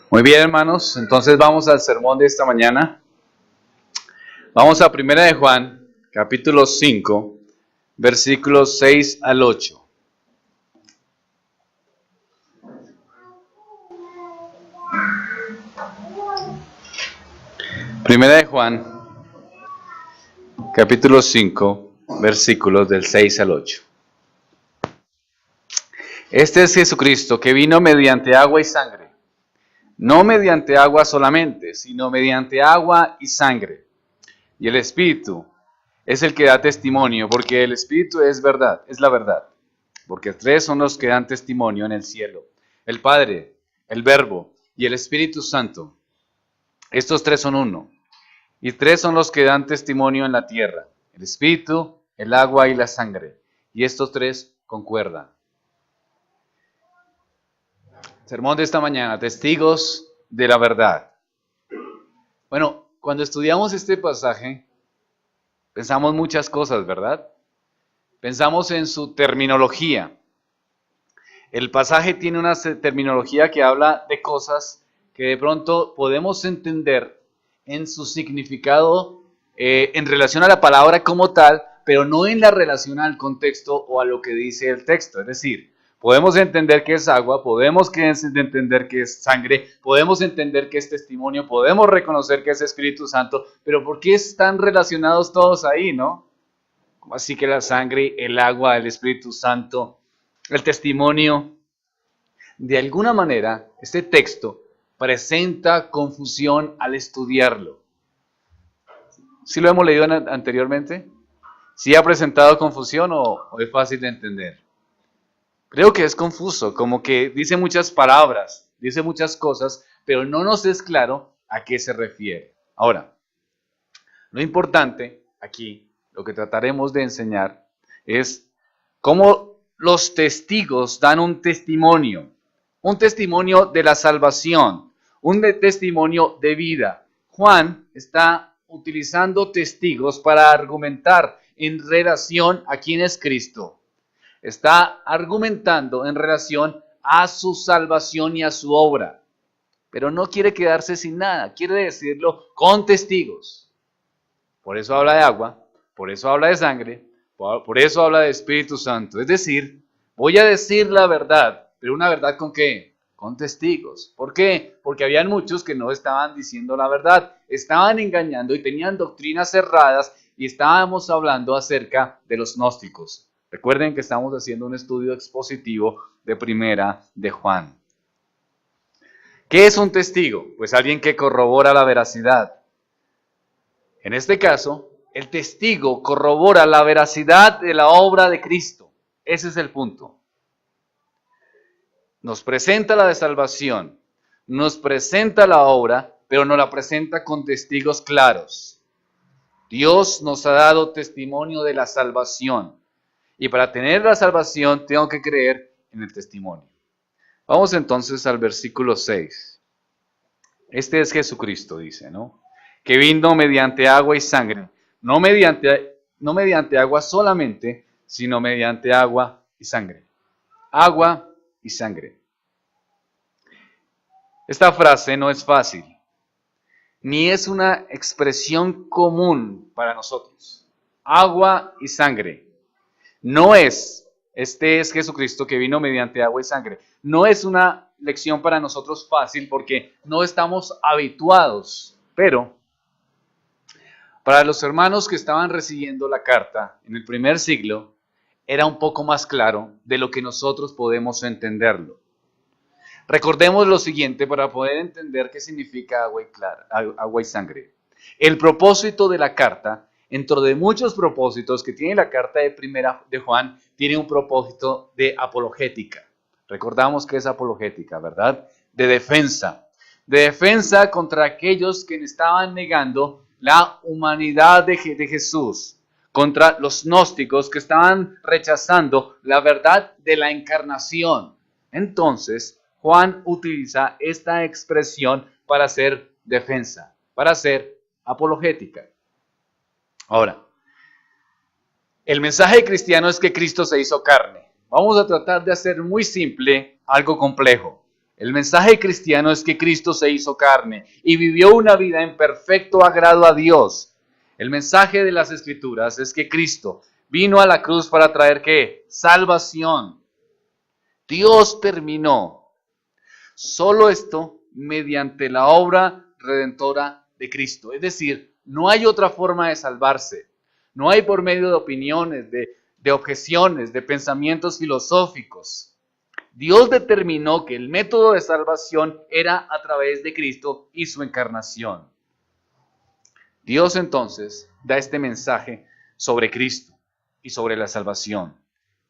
Muy bien, hermanos, entonces vamos al sermón de esta mañana. Vamos a Primera de Juan, capítulo 5, versículos 6 al 8. Primera de Juan, capítulo 5, versículos del 6 al 8. Este es Jesucristo que vino mediante agua y sangre, no mediante agua solamente, sino mediante agua y sangre. Y el Espíritu es el que da testimonio, porque el Espíritu es verdad, es la verdad. Porque tres son los que dan testimonio en el cielo: el Padre, el Verbo y el Espíritu Santo. Estos tres son uno. Y tres son los que dan testimonio en la tierra: el Espíritu, el agua y la sangre. Y estos tres concuerdan. Sermón de esta mañana: testigos de la verdad. Bueno, cuando estudiamos este pasaje, pensamos muchas cosas, ¿verdad? Pensamos en su terminología. El pasaje tiene una terminología que habla de cosas que de pronto podemos entender en su significado en relación a la palabra como tal, pero no en la relación al contexto o a lo que dice el texto. Es decir, podemos entender que es agua, podemos entender que es sangre, podemos entender que es testimonio, podemos reconocer que es Espíritu Santo, pero ¿por qué están relacionados todos ahí, no? Así que la sangre, el agua, el Espíritu Santo, el testimonio. De alguna manera, este texto presenta confusión al estudiarlo. ¿Sí lo hemos leído anteriormente? ¿Sí ha presentado confusión o es fácil de entender? Creo que es confuso, como que dice muchas palabras, dice muchas cosas, pero no nos es claro a qué se refiere. Ahora, lo importante aquí, lo que trataremos de enseñar, es cómo los testigos dan un testimonio de la salvación, un testimonio de vida. Juan está utilizando testigos para argumentar en relación a quién es Cristo. Está argumentando en relación a su salvación y a su obra, pero no quiere quedarse sin nada, quiere decirlo con testigos. Por eso habla de agua, por eso habla de sangre, por eso habla de Espíritu Santo. Es decir, voy a decir la verdad, pero una verdad ¿con qué? Con testigos. ¿Por qué? Porque habían muchos que no estaban diciendo la verdad, estaban engañando y tenían doctrinas cerradas, y estábamos hablando acerca de los gnósticos. Recuerden que estamos haciendo un estudio expositivo de Primera de Juan. ¿Qué es un testigo? Pues alguien que corrobora la veracidad. En este caso, el testigo corrobora la veracidad de la obra de Cristo. Ese es el punto. Nos presenta la de salvación, nos presenta la obra, pero nos la presenta con testigos claros. Dios nos ha dado testimonio de la salvación. Y para tener la salvación tengo que creer en el testimonio. Vamos entonces al versículo 6. Este es Jesucristo, dice, ¿no? Que vino mediante agua y sangre, no mediante agua solamente, sino mediante agua y sangre. Agua y sangre. Esta frase no es fácil, ni es una expresión común para nosotros. Agua y sangre. Este es Jesucristo que vino mediante agua y sangre. No es una lección para nosotros fácil porque no estamos habituados, pero para los hermanos que estaban recibiendo la carta en el primer siglo, era un poco más claro de lo que nosotros podemos entenderlo. Recordemos lo siguiente para poder entender qué significa agua y sangre. El propósito de la carta, dentro de muchos propósitos que tiene la carta de Primera de Juan, tiene un propósito de apologética. Recordamos que es apologética, ¿verdad? De defensa contra aquellos que estaban negando la humanidad de Jesús, contra los gnósticos que estaban rechazando la verdad de la encarnación. Entonces, Juan utiliza esta expresión para hacer defensa, para hacer apologética. Ahora, el mensaje cristiano es que Cristo se hizo carne. Vamos a tratar de hacer muy simple algo complejo. El mensaje cristiano es que Cristo se hizo carne y vivió una vida en perfecto agrado a Dios. El mensaje de las Escrituras es que Cristo vino a la cruz para traer ¿qué? Salvación. Dios terminó solo esto mediante la obra redentora de Cristo. Es decir, no hay otra forma de salvarse. No hay por medio de opiniones, de objeciones, de pensamientos filosóficos. Dios determinó que el método de salvación era a través de Cristo y su encarnación. Dios entonces da este mensaje sobre Cristo y sobre la salvación.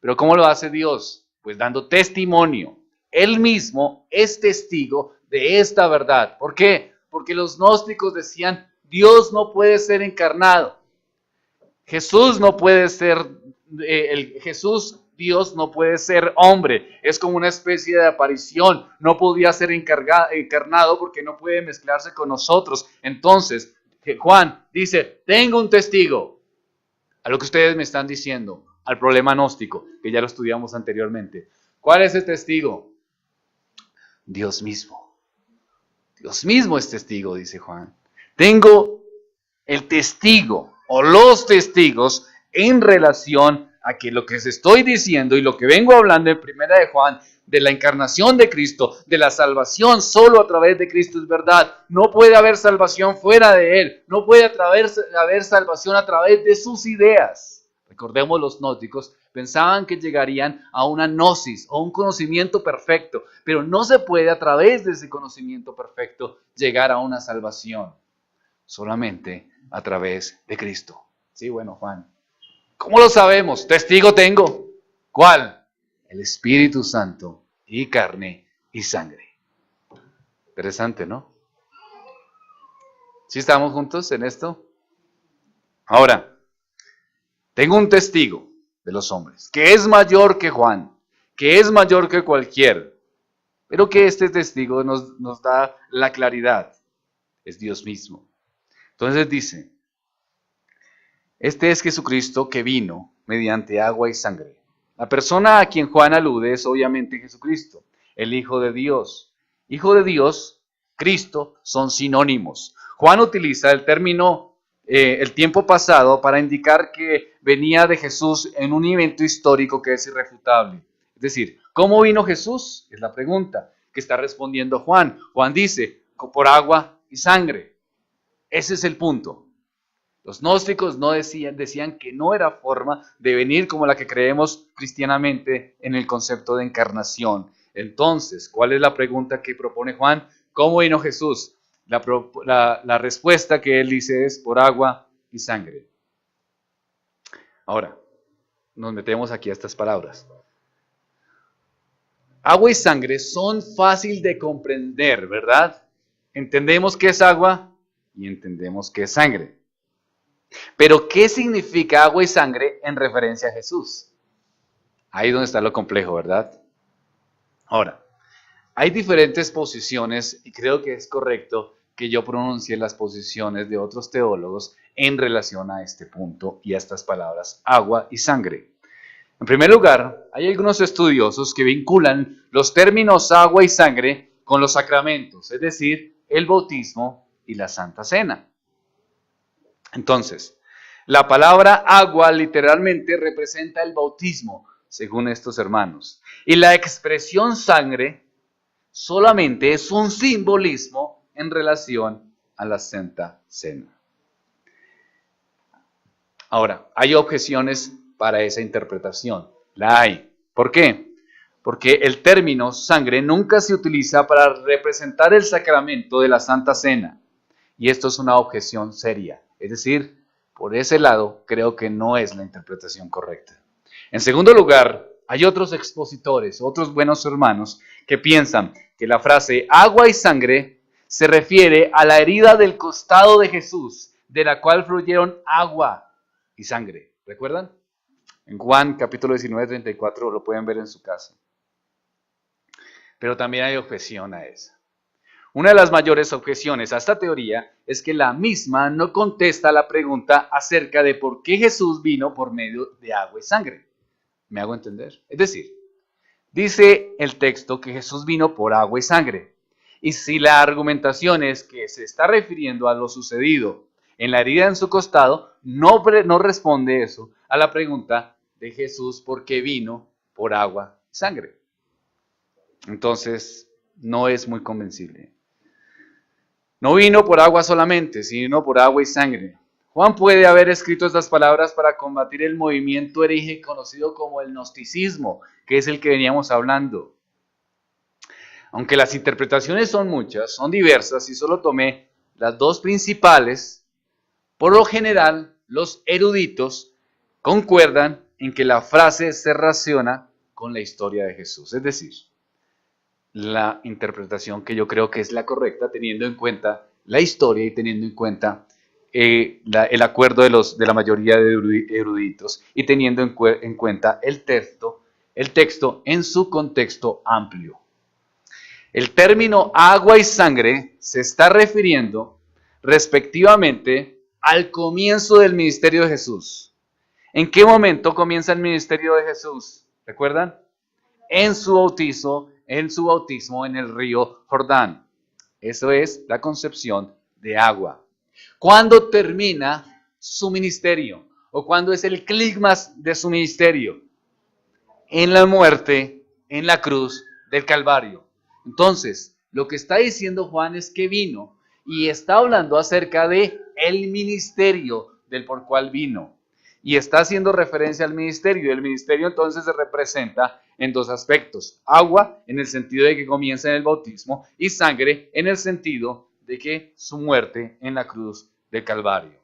¿Pero cómo lo hace Dios? Pues dando testimonio. Él mismo es testigo de esta verdad. ¿Por qué? Porque los gnósticos decían, Dios no puede ser encarnado. Jesús no puede ser, Dios no puede ser hombre. Es como una especie de aparición. No podía ser encarnado porque no puede mezclarse con nosotros. Entonces, Juan dice, tengo un testigo a lo que ustedes me están diciendo, al problema gnóstico, que ya lo estudiamos anteriormente. ¿Cuál es el testigo? Dios mismo. Dios mismo es testigo, dice Juan. Tengo el testigo o los testigos en relación a que lo que les estoy diciendo y lo que vengo hablando en Primera de Juan, de la encarnación de Cristo, de la salvación solo a través de Cristo es verdad. No puede haber salvación fuera de Él. No puede haber salvación a través de sus ideas. Recordemos, los gnósticos pensaban que llegarían a una gnosis o un conocimiento perfecto, pero no se puede a través de ese conocimiento perfecto llegar a una salvación. Solamente a través de Cristo. Sí, bueno, Juan. ¿Cómo lo sabemos? Testigo tengo. ¿Cuál? El Espíritu Santo y carne y sangre. Interesante, ¿no? ¿Sí estamos juntos en esto? Ahora, tengo un testigo de los hombres, que es mayor que Juan, que es mayor que cualquier, pero que este testigo nos da la claridad. Es Dios mismo. Entonces dice, este es Jesucristo que vino mediante agua y sangre. La persona a quien Juan alude es obviamente Jesucristo, el Hijo de Dios. Hijo de Dios, Cristo, son sinónimos. Juan utiliza el término el tiempo pasado para indicar que venía de Jesús en un evento histórico que es irrefutable. Es decir, ¿cómo vino Jesús? Es la pregunta que está respondiendo Juan. Juan dice, por agua y sangre. Ese es el punto. Los gnósticos no decían que no era forma de venir como la que creemos cristianamente en el concepto de encarnación. Entonces, ¿cuál es la pregunta que propone Juan? ¿Cómo vino Jesús? La respuesta que él dice es por agua y sangre. Ahora, nos metemos aquí a estas palabras. Agua y sangre son fácil de comprender, ¿verdad? Entendemos qué es agua y entendemos qué es sangre. Pero, ¿qué significa agua y sangre en referencia a Jesús? Ahí es donde está lo complejo, ¿verdad? Ahora, hay diferentes posiciones y creo que es correcto que yo pronuncie las posiciones de otros teólogos en relación a este punto y a estas palabras, agua y sangre. En primer lugar, hay algunos estudiosos que vinculan los términos agua y sangre con los sacramentos, es decir, el bautismo y la Santa Cena. Entonces, la palabra agua literalmente representa el bautismo, según estos hermanos. Y la expresión sangre solamente es un simbolismo en relación a la Santa Cena. Ahora, hay objeciones para esa interpretación. La hay. ¿Por qué? Porque el término sangre nunca se utiliza para representar el sacramento de la Santa Cena. Y esto es una objeción seria. Es decir, por ese lado, creo que no es la interpretación correcta. En segundo lugar, hay otros expositores, otros buenos hermanos, que piensan que la frase agua y sangre se refiere a la herida del costado de Jesús, de la cual fluyeron agua y sangre. ¿Recuerdan? En Juan capítulo 19, 34 lo pueden ver en su casa. Pero también hay objeción a esa. Una de las mayores objeciones a esta teoría es que la misma no contesta la pregunta acerca de por qué Jesús vino por medio de agua y sangre. ¿Me hago entender? Es decir, Dice el texto que Jesús vino por agua y sangre. Y si la argumentación es que se está refiriendo a lo sucedido en la herida en su costado, no responde eso a la pregunta de Jesús por qué vino por agua y sangre. Entonces, no es muy convencible. No vino por agua solamente, sino por agua y sangre. Juan puede haber escrito estas palabras para combatir el movimiento hereje conocido como el gnosticismo, que es el que veníamos hablando. Aunque las interpretaciones son muchas, son diversas y solo tomé las dos principales, por lo general los eruditos concuerdan en que la frase se relaciona con la historia de Jesús. Es decir, la interpretación que yo creo que es la correcta, teniendo en cuenta la historia y teniendo en cuenta el acuerdo de la mayoría de eruditos y teniendo en cuenta el texto en su contexto amplio. El término agua y sangre se está refiriendo respectivamente al comienzo del ministerio de Jesús. ¿En qué momento comienza el ministerio de Jesús? ¿Recuerdan? En su bautismo en el río Jordán. Eso es la concepción de agua. ¿Cuándo termina su ministerio? ¿O cuándo es el clímax de su ministerio? En la muerte, en la cruz del Calvario. Entonces, lo que está diciendo Juan es que vino y está hablando acerca de el ministerio del por cual vino. Y está haciendo referencia al ministerio. El ministerio entonces se representa en dos aspectos. Agua en el sentido de que comienza en el bautismo y sangre en el sentido de que su muerte en la cruz del Calvario.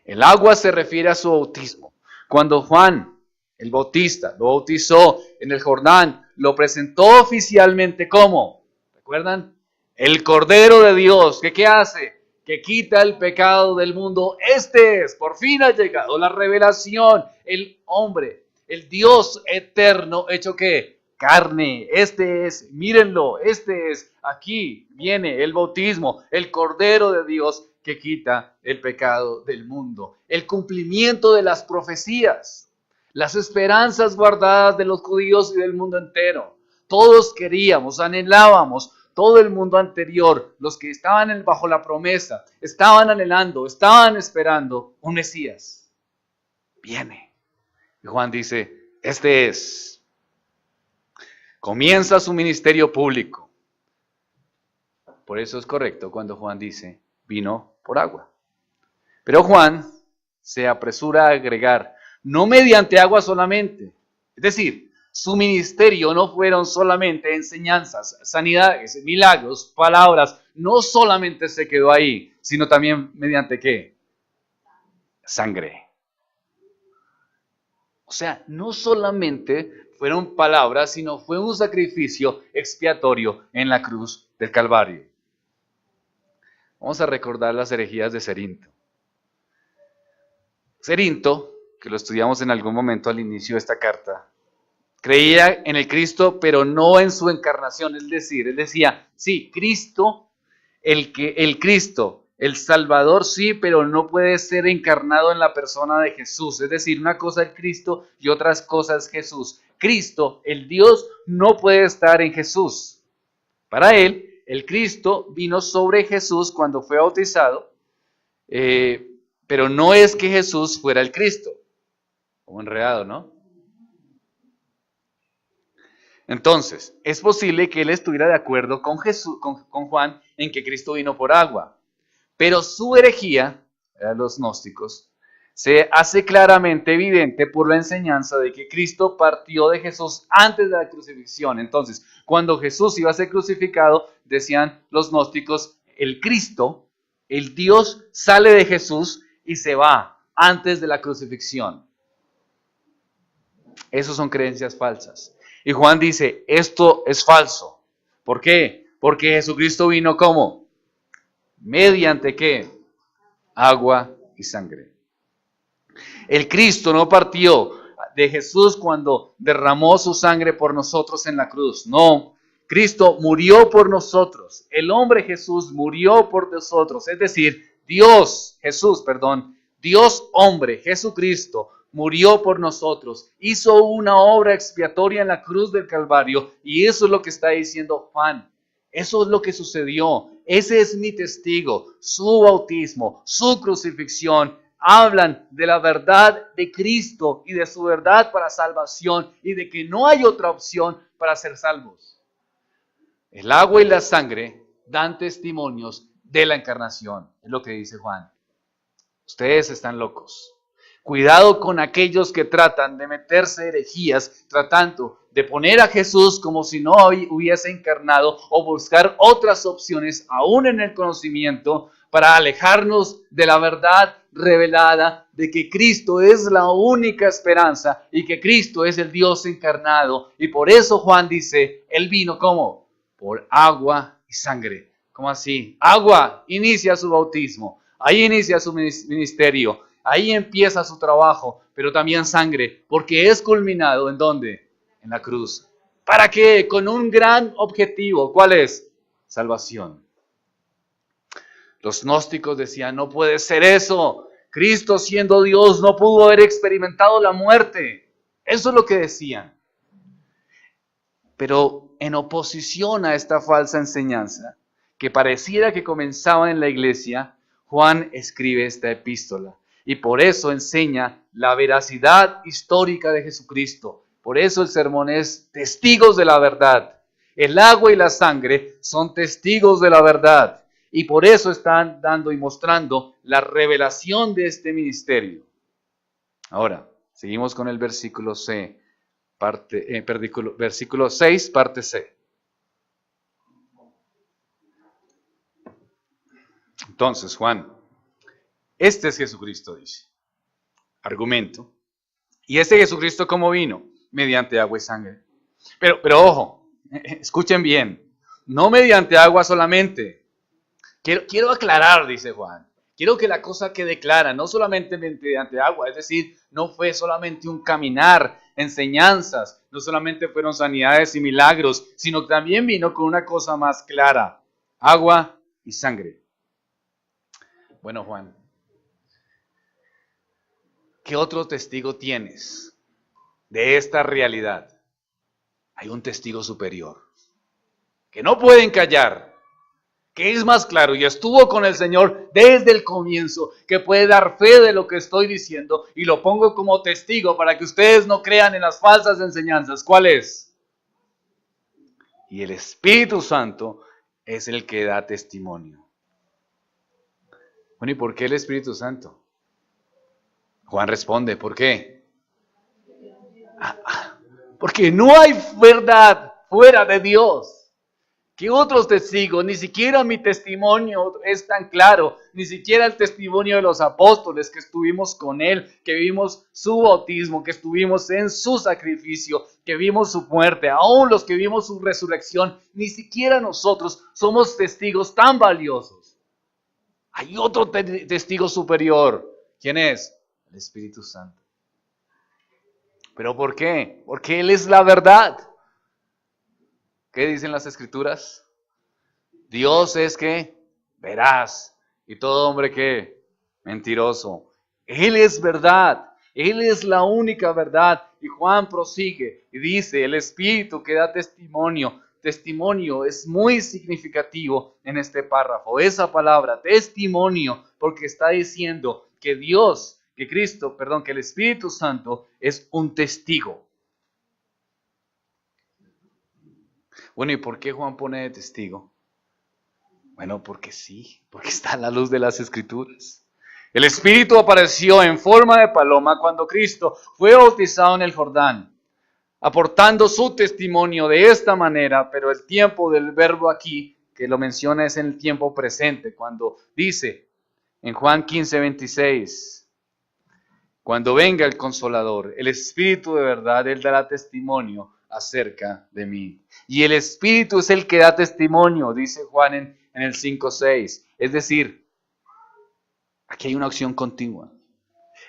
El agua se refiere a su bautismo. Cuando Juan, el Bautista, lo bautizó en el Jordán, lo presentó oficialmente como, ¿recuerdan? El Cordero de Dios, que ¿qué hace? Que quita el pecado del mundo. Este es, por fin ha llegado la revelación, el hombre, el Dios eterno hecho ¿qué? Carne. Este es, mírenlo, este es, aquí viene el bautismo, el Cordero de Dios que quita el pecado del mundo. El cumplimiento de las profecías, las esperanzas guardadas de los judíos y del mundo entero. Todos queríamos, anhelábamos, todo el mundo anterior, los que estaban bajo la promesa, estaban anhelando, estaban esperando un Mesías. Viene. Y Juan dice, este es. Comienza su ministerio público. Por eso es correcto cuando Juan dice, vino por agua. Pero Juan se apresura a agregar, no mediante agua solamente. Es decir, su ministerio no fueron solamente enseñanzas, sanidades, milagros, palabras. No solamente se quedó ahí, sino también mediante ¿qué? Sangre. O sea, no solamente fueron palabras, sino fue un sacrificio expiatorio en la cruz del Calvario. Vamos a recordar las herejías de Cerinto. Cerinto, que lo estudiamos en algún momento al inicio de esta carta, creía en el Cristo, pero no en su encarnación. Es decir, él decía, sí, Cristo, el Salvador sí, pero no puede ser encarnado en la persona de Jesús. Es decir, una cosa es Cristo y otras cosas Jesús. Cristo, el Dios, no puede estar en Jesús. Para él, el Cristo vino sobre Jesús cuando fue bautizado, pero no es que Jesús fuera el Cristo. Como enredado, ¿no? Entonces, es posible que él estuviera de acuerdo con Juan en que Cristo vino por agua, pero su herejía, los gnósticos, se hace claramente evidente por la enseñanza de que Cristo partió de Jesús antes de la crucifixión. Entonces, cuando Jesús iba a ser crucificado, decían los gnósticos, el Cristo, el Dios, sale de Jesús y se va antes de la crucifixión. Esas son creencias falsas. Y Juan dice, esto es falso. ¿Por qué? Porque Jesucristo vino ¿cómo? ¿Mediante qué? Agua y sangre. El Cristo no partió de Jesús cuando derramó su sangre por nosotros en la cruz. No, Cristo murió por nosotros. El hombre Jesús murió por nosotros. Es decir, Dios hombre, Jesucristo, murió por nosotros, hizo una obra expiatoria en la cruz del Calvario, y eso es lo que está diciendo Juan. Eso es lo que sucedió. Ese es mi testigo. Su bautismo, su crucifixión, hablan de la verdad de Cristo y de su verdad para salvación y de que no hay otra opción para ser salvos. El agua y la sangre dan testimonios de la encarnación, es lo que dice Juan. Ustedes están locos. Cuidado con aquellos que tratan de meterse herejías, tratando de poner a Jesús como si no hubiese encarnado o buscar otras opciones aún en el conocimiento para alejarnos de la verdad revelada de que Cristo es la única esperanza y que Cristo es el Dios encarnado. Y por eso Juan dice, Él vino ¿cómo? Por agua y sangre. ¿Cómo así? Agua inicia su bautismo, ahí inicia su ministerio, ahí empieza su trabajo, pero también sangre, porque es culminado ¿en dónde? En la cruz. ¿Para qué? Con un gran objetivo. ¿Cuál es? Salvación. Los gnósticos decían, no puede ser eso. Cristo siendo Dios no pudo haber experimentado la muerte. Eso es lo que decían. Pero en oposición a esta falsa enseñanza, que pareciera que comenzaba en la iglesia, Juan escribe esta epístola. Y por eso enseña la veracidad histórica de Jesucristo. Por eso el sermón es testigos de la verdad. El agua y la sangre son testigos de la verdad. Y por eso están dando y mostrando la revelación de este ministerio. Ahora, seguimos con el versículo C, versículo 6, parte C. Entonces, Juan, este es Jesucristo, dice. Argumento. ¿Y este Jesucristo cómo vino? Mediante agua y sangre. Pero ojo, escuchen bien, no mediante agua solamente. Quiero aclarar, dice Juan. Quiero que la cosa quede clara, no solamente mediante agua, es decir, no fue solamente un caminar, enseñanzas, no solamente fueron sanidades y milagros, sino que también vino con una cosa más clara, agua y sangre. Bueno, Juan, ¿qué otro testigo tienes de esta realidad? Hay un testigo superior, que no pueden callar, que es más claro y estuvo con el Señor desde el comienzo, que puede dar fe de lo que estoy diciendo y lo pongo como testigo para que ustedes no crean en las falsas enseñanzas. ¿Cuál es? Y el Espíritu Santo es el que da testimonio. Bueno, ¿y por qué el Espíritu Santo? Juan responde, ¿por qué? Porque no hay verdad fuera de Dios. ¿Qué otros testigos? Ni siquiera mi testimonio es tan claro, ni siquiera el testimonio de los apóstoles que estuvimos con Él, que vimos su bautismo, que estuvimos en su sacrificio, que vimos su muerte, aún los que vimos su resurrección, ni siquiera nosotros somos testigos tan valiosos. Hay otro testigo superior. ¿Quién es? El Espíritu Santo. ¿Pero por qué? Porque Él es la verdad. ¿Qué dicen las Escrituras? Dios es que veraz y todo hombre que mentiroso. Él es verdad. Él es la única verdad. Y Juan prosigue y dice, el Espíritu que da testimonio. Testimonio es muy significativo en este párrafo. Esa palabra, testimonio, porque está diciendo que que el Espíritu Santo es un testigo. Bueno, ¿y por qué Juan pone de testigo? Bueno, porque sí, porque está a la luz de las Escrituras. El Espíritu apareció en forma de paloma cuando Cristo fue bautizado en el Jordán, aportando su testimonio de esta manera, pero el tiempo del verbo aquí, que lo menciona, es en el tiempo presente, cuando dice en Juan 15:26, cuando venga el Consolador, el Espíritu de verdad, Él dará testimonio acerca de mí. Y el Espíritu es el que da testimonio, dice Juan en el 5:6. Es decir, aquí hay una acción continua.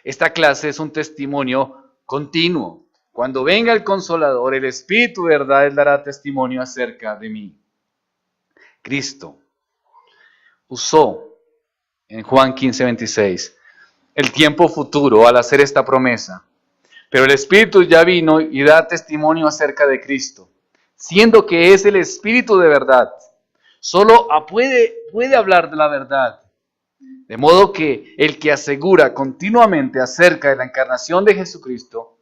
Esta clase es un testimonio continuo. Cuando venga el Consolador, el Espíritu de verdad, Él dará testimonio acerca de mí. Cristo usó en Juan 15:26 el tiempo futuro al hacer esta promesa Pero el Espíritu ya vino y da testimonio acerca de Cristo, siendo que es el Espíritu de verdad. Solo puede hablar de la verdad. De modo que el que asegura continuamente acerca de la encarnación de Jesucristo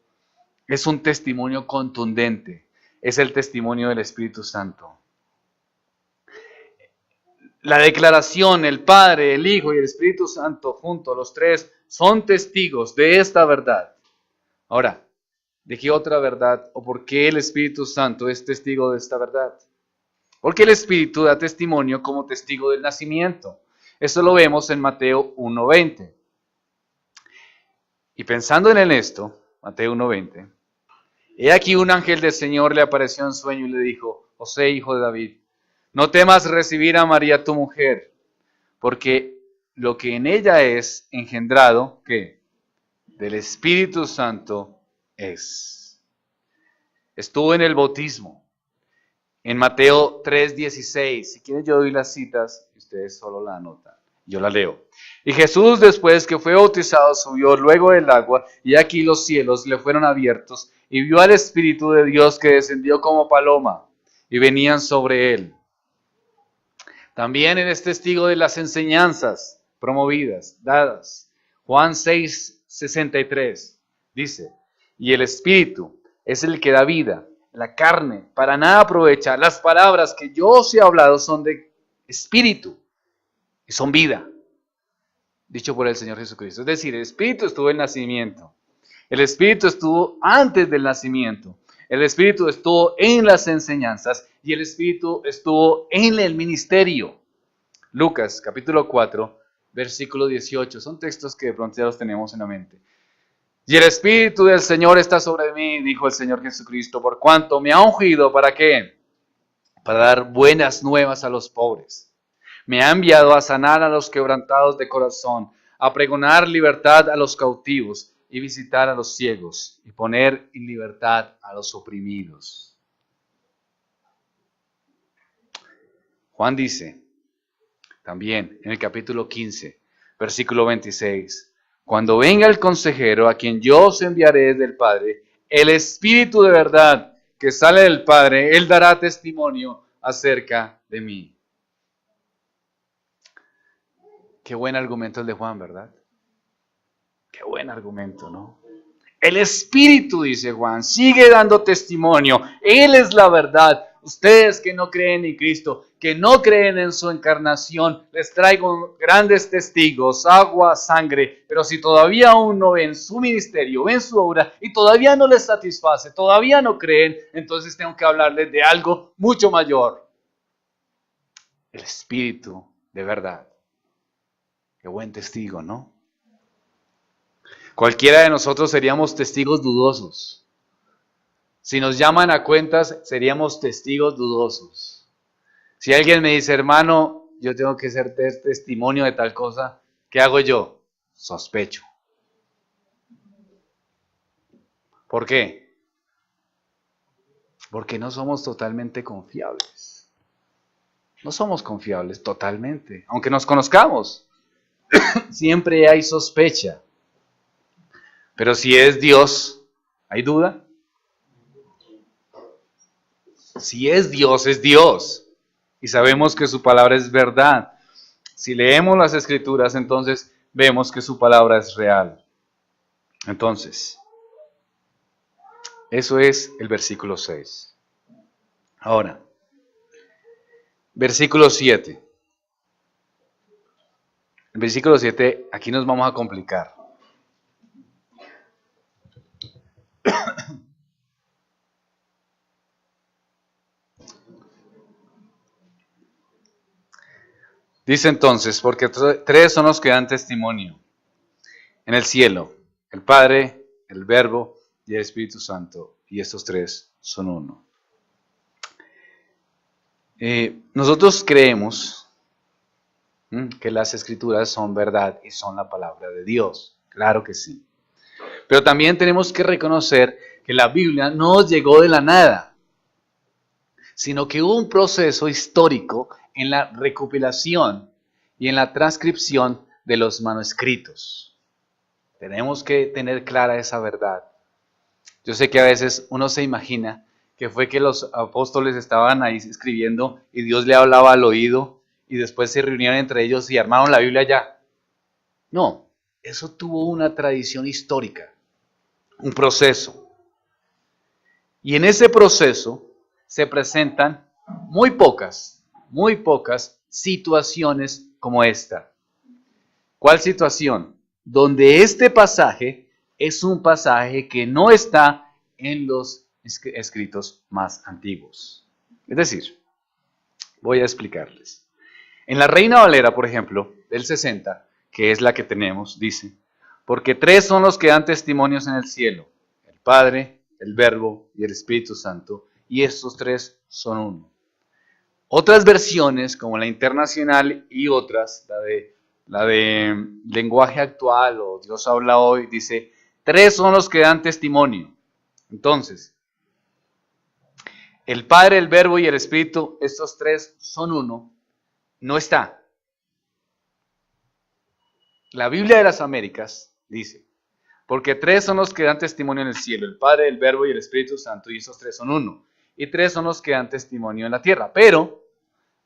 es un testimonio contundente. Es el testimonio del Espíritu Santo. La declaración, el Padre, el Hijo y el Espíritu Santo juntos, los tres, son testigos de esta verdad. Ahora, ¿de qué otra verdad o por qué el Espíritu Santo es testigo de esta verdad? Porque el Espíritu da testimonio como testigo del nacimiento. Eso lo vemos en Mateo 1:20. Y pensando en esto, Mateo 1:20, he aquí un ángel del Señor le apareció en sueño y le dijo: José, hijo de David, no temas recibir a María tu mujer, porque lo que en ella es engendrado, ¿qué? Del Espíritu Santo es. Estuvo en el bautismo. En Mateo 3:16, si quieren yo doy las citas, ustedes solo la anotan, yo la leo. Y Jesús, después que fue bautizado, subió luego del agua, y aquí los cielos le fueron abiertos, y vio al Espíritu de Dios que descendió como paloma, y venían sobre él. También él es testigo de las enseñanzas promovidas, dadas. Juan 6:63 dice: y el Espíritu es el que da vida. La carne para nada aprovecha. Las palabras que yo os he hablado son de espíritu y son vida, dicho por el Señor Jesucristo. Es decir, el Espíritu estuvo en el nacimiento. El Espíritu estuvo antes del nacimiento. El Espíritu estuvo en las enseñanzas y el Espíritu estuvo en el ministerio. Lucas capítulo 4, versículo 18. Son textos que de pronto ya los tenemos en la mente. Y el Espíritu del Señor está sobre mí, dijo el Señor Jesucristo, por cuanto me ha ungido, ¿para qué? Para dar buenas nuevas a los pobres. Me ha enviado a sanar a los quebrantados de corazón, a pregonar libertad a los cautivos y visitar a los ciegos y poner en libertad a los oprimidos. Juan dice también en el capítulo 15, versículo 26, cuando venga el consejero a quien yo os enviaré del Padre, el Espíritu de verdad que sale del Padre, Él dará testimonio acerca de mí. Qué buen argumento el de Juan, ¿verdad? Qué buen argumento, ¿no? El Espíritu, dice Juan, sigue dando testimonio. Él es la verdad. Ustedes que no creen en Cristo, que no creen en su encarnación, les traigo grandes testigos, agua, sangre, pero si todavía aún no ven su ministerio, ven su obra y todavía no les satisface, todavía no creen, entonces tengo que hablarles de algo mucho mayor. El Espíritu de verdad. Qué buen testigo, ¿no? Cualquiera de nosotros seríamos testigos dudosos. Si nos llaman a cuentas, seríamos testigos dudosos. Si alguien me dice, hermano, yo tengo que ser testimonio de tal cosa, ¿qué hago yo? Sospecho. ¿Por qué? Porque no somos totalmente confiables. No somos confiables totalmente. Aunque nos conozcamos, siempre hay sospecha. Pero si es Dios, ¿hay duda? Si es Dios, es Dios. Y sabemos que su palabra es verdad. Si leemos las Escrituras, entonces vemos que su palabra es real. Entonces, eso es el versículo 6. Ahora, versículo 7. El versículo 7, aquí nos vamos a complicar. Dice entonces, porque tres son los que dan testimonio en el cielo: el Padre, el Verbo y el Espíritu Santo. Y estos tres son uno. Nosotros creemos que las Escrituras son verdad y son la palabra de Dios. Claro que sí. Pero también tenemos que reconocer que la Biblia no llegó de la nada, sino que hubo un proceso histórico en la recopilación y en la transcripción de los manuscritos. Tenemos que tener clara esa verdad. Yo sé que a veces uno se imagina que fue que los apóstoles estaban ahí escribiendo y Dios le hablaba al oído y después se reunieron entre ellos y armaron la Biblia ya. No, eso tuvo una tradición histórica, un proceso. Y en ese proceso se presentan muy pocas situaciones como esta. ¿Cuál situación? Donde este pasaje es un pasaje que no está en los escritos más antiguos. Es decir, voy a explicarles. En la Reina Valera, por ejemplo, del 60, que es la que tenemos, dice, porque tres son los que dan testimonios en el cielo, el Padre, el Verbo y el Espíritu Santo, y estos tres son uno. Otras versiones, como la Internacional y otras, la de lenguaje actual o Dios habla hoy, dice, tres son los que dan testimonio. Entonces, el Padre, el Verbo y el Espíritu, estos tres son uno, no está. La Biblia de las Américas dice, porque tres son los que dan testimonio en el cielo, el Padre, el Verbo y el Espíritu Santo, y esos tres son uno. Y tres son los que dan testimonio en la tierra. Pero,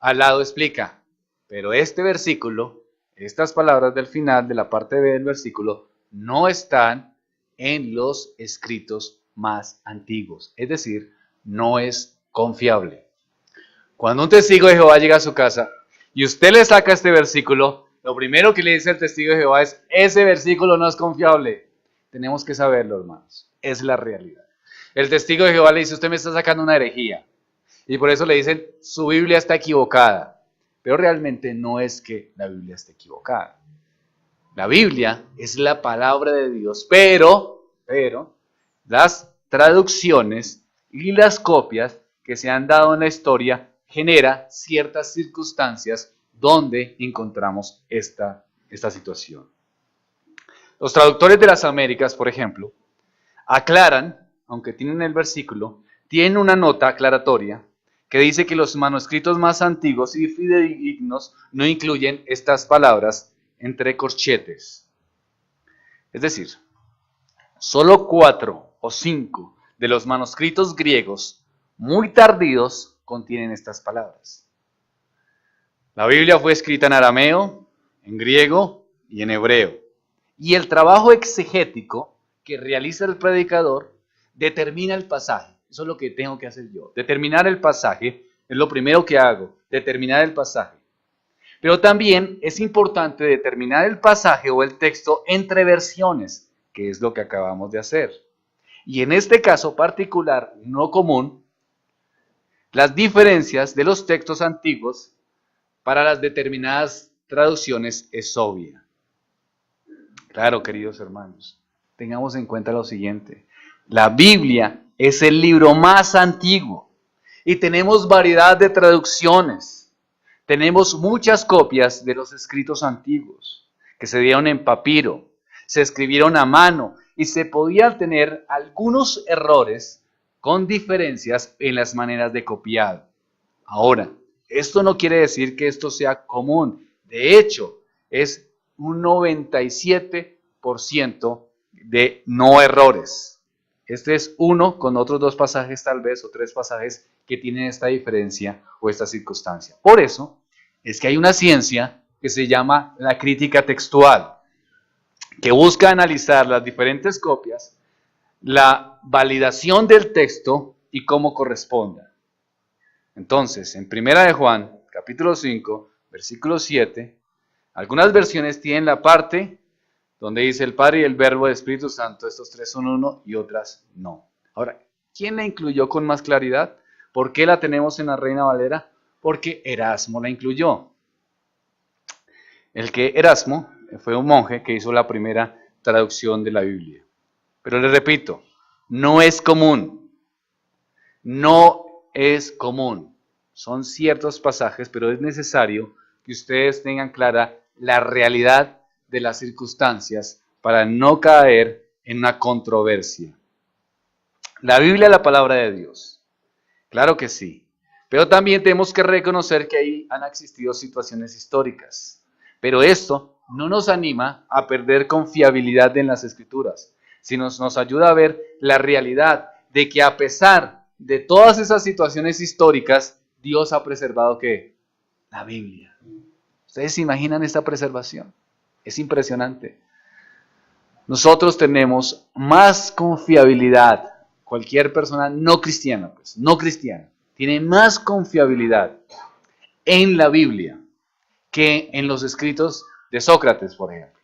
al lado explica, pero este versículo, estas palabras del final de la parte B del versículo, no están en los escritos más antiguos. Es decir, no es confiable. Cuando un testigo de Jehová llega a su casa y usted le saca este versículo, lo primero que le dice el testigo de Jehová es, ese versículo no es confiable. Tenemos que saberlo, hermanos. Es la realidad. El testigo de Jehová le dice, usted me está sacando una herejía. Y por eso le dicen, su Biblia está equivocada. Pero realmente no es que la Biblia esté equivocada. La Biblia es la palabra de Dios, pero las traducciones y las copias que se han dado en la historia genera ciertas circunstancias donde encontramos esta situación. Los traductores de las Américas, por ejemplo, aclaran, aunque tienen el versículo, tienen una nota aclaratoria que dice que los manuscritos más antiguos y fidedignos no incluyen estas palabras entre corchetes. Es decir, solo 4 o 5 de los manuscritos griegos muy tardíos contienen estas palabras. La Biblia fue escrita en arameo, en griego y en hebreo. Y el trabajo exegético que realiza el predicador determina el pasaje. Eso es lo que tengo que hacer yo. Determinar el pasaje es lo primero que hago, determinar el pasaje. Pero también es importante determinar el pasaje o el texto entre versiones, que es lo que acabamos de hacer. Y en este caso particular, no común, las diferencias de los textos antiguos para las determinadas traducciones es obvia. Claro, queridos hermanos, tengamos en cuenta lo siguiente. La Biblia es el libro más antiguo y tenemos variedad de traducciones. Tenemos muchas copias de los escritos antiguos que se dieron en papiro, se escribieron a mano y se podían tener algunos errores con diferencias en las maneras de copiado. Ahora, esto no quiere decir que esto sea común. De hecho, es un 97% de no errores. Este es uno con otros 2 pasajes tal vez o 3 pasajes que tienen esta diferencia o esta circunstancia. Por eso es que hay una ciencia que se llama la crítica textual, que busca analizar las diferentes copias, la validación del texto y cómo corresponda. Entonces, en 1 de Juan, capítulo 5, versículo 7, algunas versiones tienen la parte donde dice el Padre y el Verbo y el Espíritu Santo, estos tres son uno, y otras no. Ahora, ¿quién la incluyó con más claridad? ¿Por qué la tenemos en la Reina Valera? Porque Erasmo la incluyó. Erasmo fue un monje que hizo la primera traducción de la Biblia. Pero les repito, no es común. No es común. Son ciertos pasajes, pero es necesario que ustedes tengan clara la realidad de las circunstancias para no caer en una controversia. La Biblia es la palabra de Dios. Claro que sí. Pero también tenemos que reconocer que ahí han existido situaciones históricas. Pero esto no nos anima a perder confiabilidad en las Escrituras, sino nos ayuda a ver la realidad de que a pesar de todas esas situaciones históricas, Dios ha preservado ¿qué? La Biblia. ¿Ustedes se imaginan esta preservación? Es impresionante. Nosotros tenemos más confiabilidad, cualquier persona no cristiana, pues, no cristiana, tiene más confiabilidad en la Biblia que en los escritos de Sócrates, por ejemplo.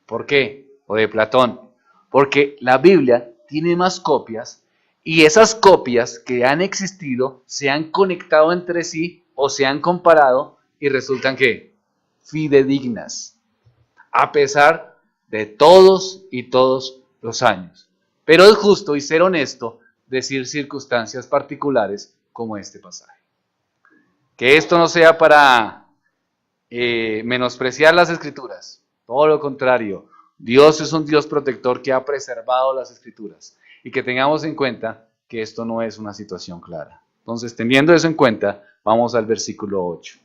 ¿Por qué? O de Platón. Porque la Biblia tiene más copias y esas copias que han existido se han conectado entre sí o se han comparado y resultan ¿qué? Fidedignas, a pesar de todos los años. Pero es justo y ser honesto decir circunstancias particulares como este pasaje. Que esto no sea para menospreciar las Escrituras, todo lo contrario. Dios es un Dios protector que ha preservado las Escrituras y que tengamos en cuenta que esto no es una situación clara. Entonces, teniendo eso en cuenta, vamos al versículo 8.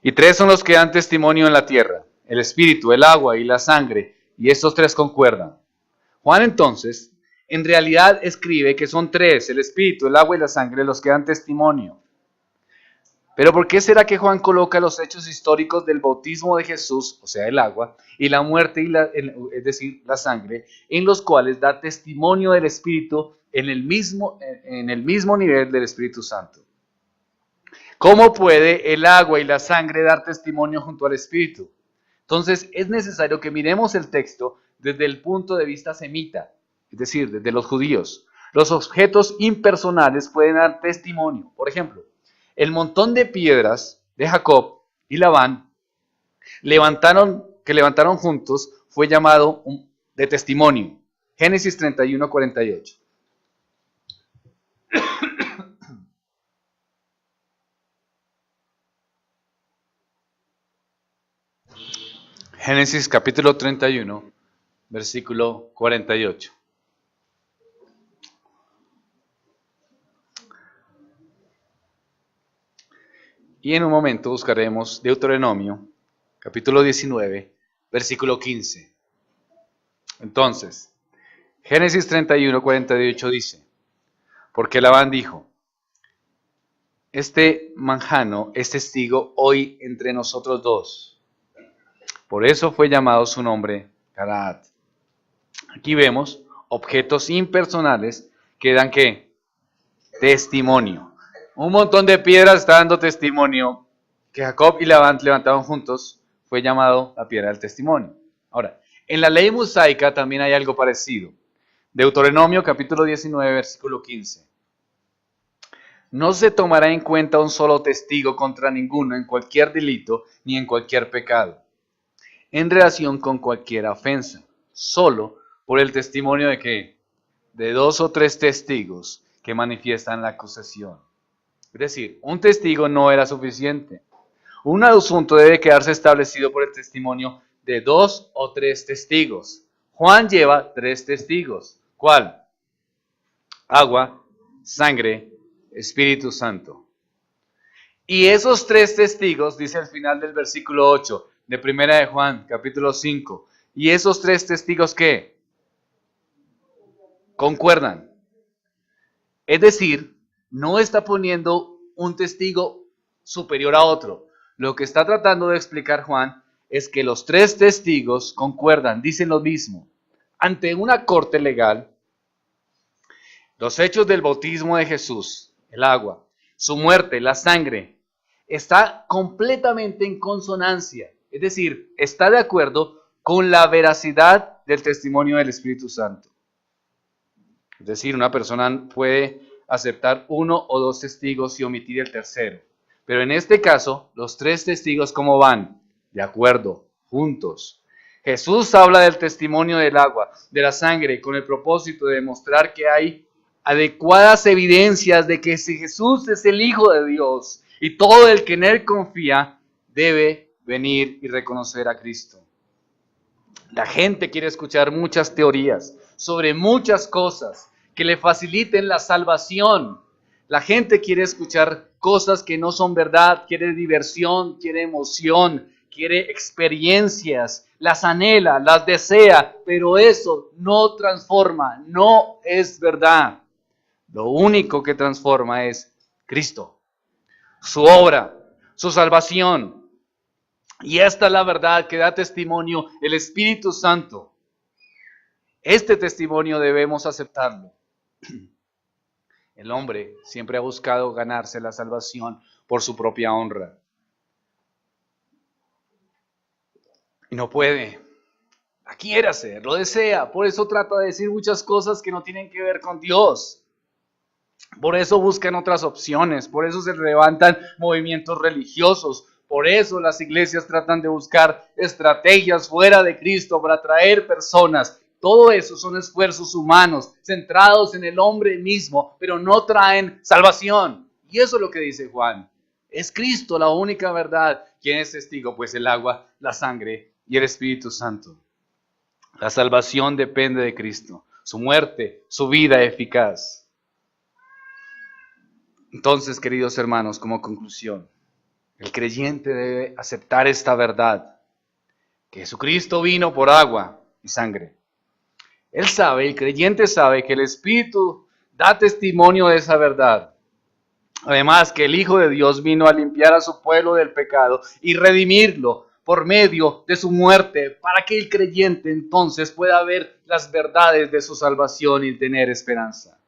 Y tres son los que dan testimonio en la tierra: el espíritu, el agua y la sangre, y estos tres concuerdan. Juan entonces, en realidad escribe que son tres: el espíritu, el agua y la sangre, los que dan testimonio. Pero ¿por qué será que Juan coloca los hechos históricos del bautismo de Jesús, o sea, el agua, y la muerte, es decir, la sangre, en los cuales da testimonio del Espíritu en el mismo nivel del Espíritu Santo? ¿Cómo puede el agua y la sangre dar testimonio junto al Espíritu? Entonces es necesario que miremos el texto desde el punto de vista semita, es decir, desde los judíos. Los objetos impersonales pueden dar testimonio. Por ejemplo, el montón de piedras de Jacob y Labán que levantaron juntos fue llamado de testimonio. Génesis 31, 48. Génesis capítulo 31, versículo 48. Y en un momento buscaremos Deuteronomio, capítulo 19, versículo 15. Entonces, Génesis 31, 48 dice: porque Labán dijo: este manjano es testigo hoy entre nosotros dos. Por eso fue llamado su nombre Galaad. Aquí vemos objetos impersonales que dan ¿qué? Testimonio. Un montón de piedras está dando testimonio que Jacob y Labán levantaron juntos, fue llamado la piedra del testimonio. Ahora, en la ley mosaica también hay algo parecido. Deuteronomio capítulo 19, versículo 15. No se tomará en cuenta un solo testigo contra ninguno en cualquier delito ni en cualquier pecado, en relación con cualquier ofensa, solo por el testimonio de ¿qué? De dos o tres testigos que manifiestan la acusación. Es decir, un testigo no era suficiente. Un asunto debe quedarse establecido por el testimonio de dos o tres testigos. Juan lleva tres testigos. ¿Cuál? Agua, sangre, Espíritu Santo. Y esos tres testigos, dice al final del versículo 8 de Primera de Juan, capítulo 5, y esos tres testigos ¿qué? Concuerdan. Es decir, no está poniendo un testigo superior a otro. Lo que está tratando de explicar Juan es que los tres testigos concuerdan, dicen lo mismo. Ante una corte legal, los hechos del bautismo de Jesús, el agua, su muerte, la sangre, está completamente en consonancia. Es decir, está de acuerdo con la veracidad del testimonio del Espíritu Santo. Es decir, una persona puede aceptar uno o dos testigos y omitir el tercero. Pero en este caso, los tres testigos, ¿cómo van? De acuerdo, juntos. Jesús habla del testimonio del agua, de la sangre, con el propósito de demostrar que hay adecuadas evidencias de que si Jesús es el Hijo de Dios y todo el que en Él confía debe venir y reconocer a Cristo. La gente quiere escuchar muchas teorías sobre muchas cosas que le faciliten la salvación. La gente quiere escuchar cosas que no son verdad, quiere diversión, quiere emoción, quiere experiencias, las anhela, las desea, pero eso no transforma, no es verdad. Lo único que transforma es Cristo, su obra, su salvación. Y esta es la verdad que da testimonio el Espíritu Santo. Este testimonio debemos aceptarlo. El hombre siempre ha buscado ganarse la salvación por su propia honra. Y no puede. La quiere hacer, lo desea. Por eso trata de decir muchas cosas que no tienen que ver con Dios. Por eso buscan otras opciones. Por eso se levantan movimientos religiosos. Por eso las iglesias tratan de buscar estrategias fuera de Cristo para atraer personas. Todo eso son esfuerzos humanos centrados en el hombre mismo, pero no traen salvación. Y eso es lo que dice Juan. Es Cristo la única verdad. ¿Quién es testigo? Pues el agua, la sangre y el Espíritu Santo. La salvación depende de Cristo, su muerte, su vida eficaz. Entonces, queridos hermanos, como conclusión, el creyente debe aceptar esta verdad, que Jesucristo vino por agua y sangre. Él sabe, el creyente sabe que el Espíritu da testimonio de esa verdad. Además, que el Hijo de Dios vino a limpiar a su pueblo del pecado y redimirlo por medio de su muerte, para que el creyente entonces pueda ver las verdades de su salvación y tener esperanza.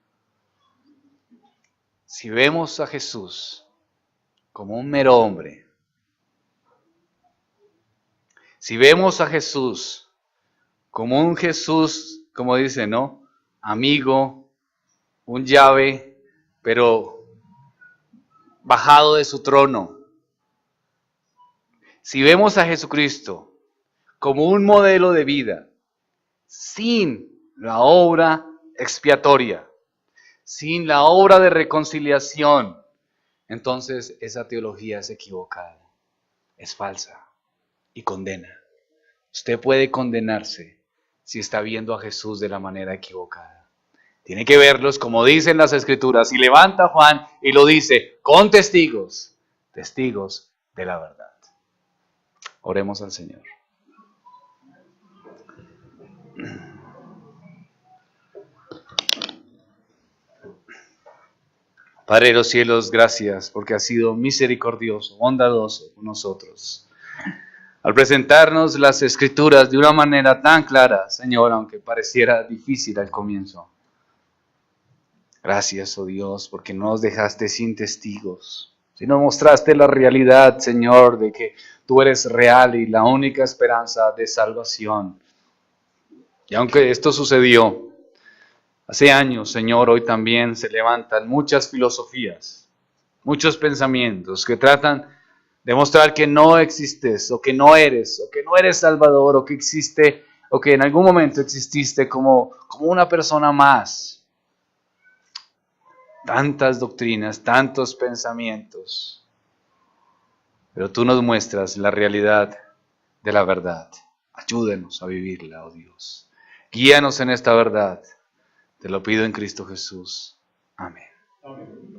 Si vemos a Jesús como un mero hombre, si vemos a Jesús como un Jesús, como dice, ¿no? Amigo, un llave, pero bajado de su trono. Si vemos a Jesucristo como un modelo de vida, sin la obra expiatoria, sin la obra de reconciliación, entonces esa teología es equivocada, es falsa y condena. Usted puede condenarse si está viendo a Jesús de la manera equivocada. Tiene que verlos como dicen las Escrituras. Y levanta Juan y lo dice con testigos, testigos de la verdad. Oremos al Señor. Padre de los cielos, gracias porque has sido misericordioso, bondadoso con nosotros. Al presentarnos las Escrituras de una manera tan clara, Señor, aunque pareciera difícil al comienzo. Gracias, oh Dios, porque no nos dejaste sin testigos, sino mostraste la realidad, Señor, de que tú eres real y la única esperanza de salvación. Y aunque esto sucedió hace años, Señor, hoy también se levantan muchas filosofías, muchos pensamientos que tratan de mostrar que no existes, o que no eres Salvador, o que existe, o que en algún momento exististe como una persona más. Tantas doctrinas, tantos pensamientos, pero tú nos muestras la realidad de la verdad. Ayúdenos a vivirla, oh Dios. Guíanos en esta verdad. Te lo pido en Cristo Jesús. Amén.